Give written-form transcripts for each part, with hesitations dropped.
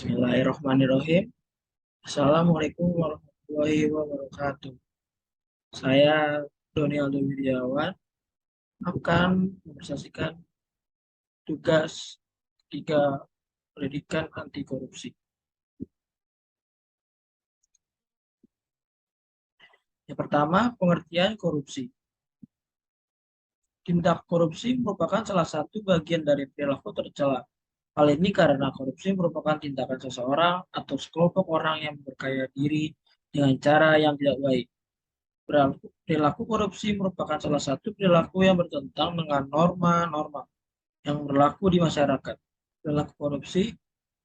Bismillahirrahmanirrahim. Assalamualaikum warahmatullahi wabarakatuh. Saya Doni Aldo Wirjawan akan mempresentasikan tugas ketiga pendidikan anti korupsi. Yang pertama, pengertian korupsi. Tindak korupsi merupakan salah satu bagian dari perilaku tercela. Hal ini karena korupsi merupakan tindakan seseorang atau sekelompok orang yang berkaya diri dengan cara yang tidak baik. Perilaku korupsi merupakan salah satu perilaku yang bertentangan dengan norma-norma yang berlaku di masyarakat. Perilaku korupsi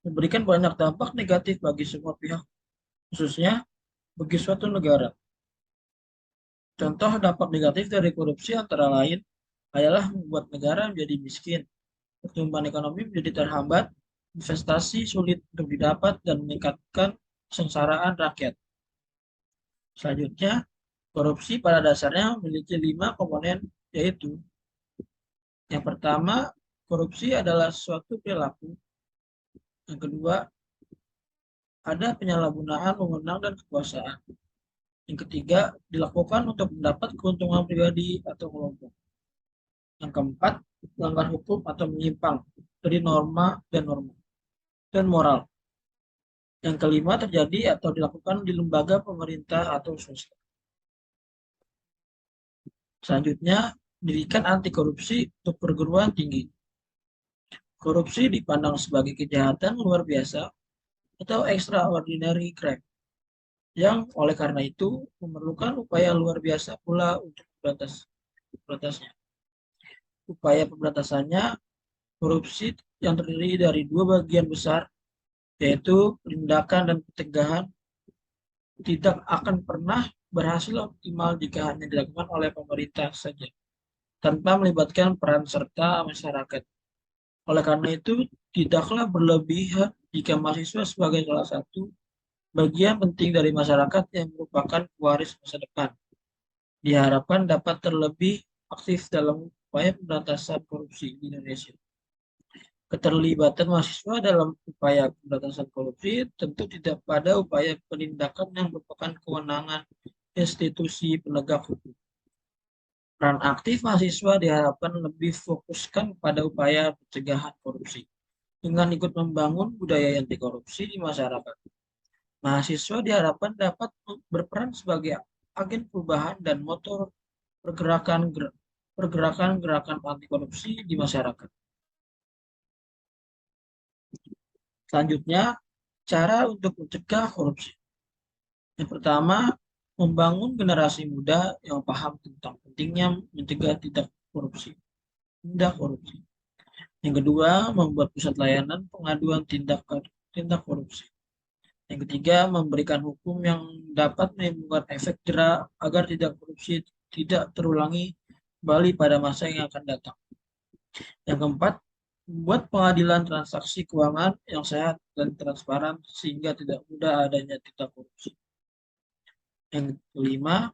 memberikan banyak dampak negatif bagi semua pihak, khususnya bagi suatu negara. Contoh dampak negatif dari korupsi antara lain adalah membuat negara menjadi miskin, pertumbuhan ekonomi menjadi terhambat, investasi sulit untuk didapat, dan meningkatkan kesengsaraan rakyat. Selanjutnya, korupsi pada dasarnya memiliki 5 komponen, yaitu yang pertama, korupsi adalah suatu perilaku. Yang kedua, ada penyalahgunaan wewenang dan kekuasaan. Yang ketiga, dilakukan untuk mendapat keuntungan pribadi atau kelompok. Yang keempat, melanggar hukum atau menyimpang dari norma dan moral. Yang kelima, terjadi atau dilakukan di lembaga pemerintah atau swasta. Selanjutnya, pendidikan anti korupsi untuk perguruan tinggi. Korupsi dipandang sebagai kejahatan luar biasa atau extraordinary crime, yang oleh karena itu memerlukan upaya luar biasa pula untuk memberantasnya. Upaya pemberantasannya, korupsi yang terdiri dari 2 bagian besar, yaitu penindakan dan pencegahan, tidak akan pernah berhasil optimal jika hanya dilakukan oleh pemerintah saja, tanpa melibatkan peran serta masyarakat. Oleh karena itu, tidaklah berlebihan jika mahasiswa sebagai salah satu bagian penting dari masyarakat yang merupakan pewaris masa depan diharapkan dapat terlebih aktif dalam upaya pemberantasan korupsi di Indonesia. Keterlibatan mahasiswa dalam upaya pemberantasan korupsi tentu tidak pada upaya penindakan yang merupakan kewenangan institusi penegak hukum. Peran aktif mahasiswa diharapkan lebih fokuskan pada upaya pencegahan korupsi dengan ikut membangun budaya anti korupsi di masyarakat. Mahasiswa diharapkan dapat berperan sebagai agen perubahan dan motor pergerakan anti korupsi di masyarakat. Selanjutnya, cara untuk mencegah korupsi. Yang pertama, membangun generasi muda yang paham tentang pentingnya mencegah tindak korupsi. Yang kedua, membuat pusat layanan pengaduan tindak korupsi. Yang ketiga, memberikan hukum yang dapat menimbulkan efek jera agar tindak korupsi tidak terulangi kembali pada masa yang akan datang. Yang keempat, membuat pengadilan transaksi keuangan yang sehat dan transparan sehingga tidak mudah adanya tindak korupsi. Yang kelima,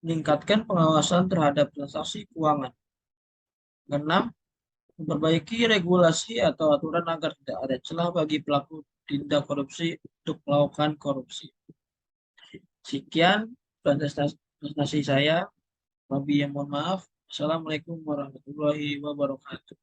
meningkatkan pengawasan terhadap transaksi keuangan. Keenam, memperbaiki regulasi atau aturan agar tidak ada celah bagi pelaku tindak korupsi untuk melakukan korupsi. Sekian presentasi saya. Mohon maaf. Assalamualaikum warahmatullahi wabarakatuh.